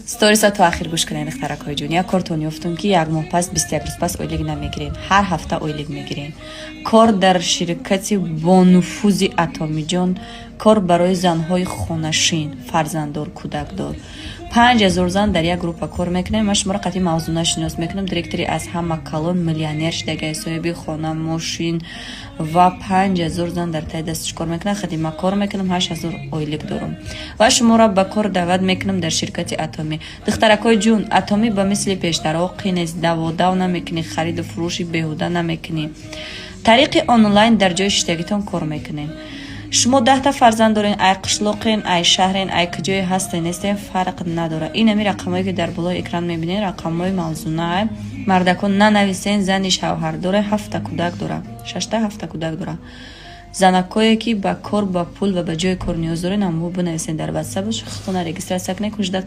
сторисату ахир гӯш кунед духтаракҳои ҷон. Як кортон ёфтум ки як моҳ пас 21 рӯз пас ойлик намегирен. Ҳар ҳафта ойлик мегирен. Кор дар ширкати бонуфузи Атомиҷон, кор барои занҳои хонашин, фарзанддор, кӯдакдор. 5000 зан дар як группа кор мекунем. Ман шуморо қатъи мавзуна шинос мекунам. Директори аз ҳама калон миллионер шидагаи соҳиби хона, мошин ва 5000 зан дар таи дасташ кор мекунам. Хати ма кор мекунам, 8000 ойлик дорам. Ва шуморо ба кор даъват мекунам дар ширкати Атоми. духтаракҳои ҷон, Атоми ба мисли пештароқи нест. даводав намекунӣ, хариду фурӯши беҳуда намекунӣ. тариқи онлайн дар ҷои шиштагитон кор мекунем. шумо 10 та фарзанд дорен, ай қишлоқен, ай шаҳрен, ай куҷое ҳастен, нестен, фарқ надора. ин ами рақамҳое ки дар болои экран мебинед, рақамҳои мавзуна. мардакон нанависен, зани шавҳар дора 7 та кӯдак дора, 6 та 7 та кӯдак дора. занакое ки ба кор, ба пул ва ба ҷои кор ниёз дорен, аммо бинависен дар WhatsApp, хона регистрация кунед, кӯшида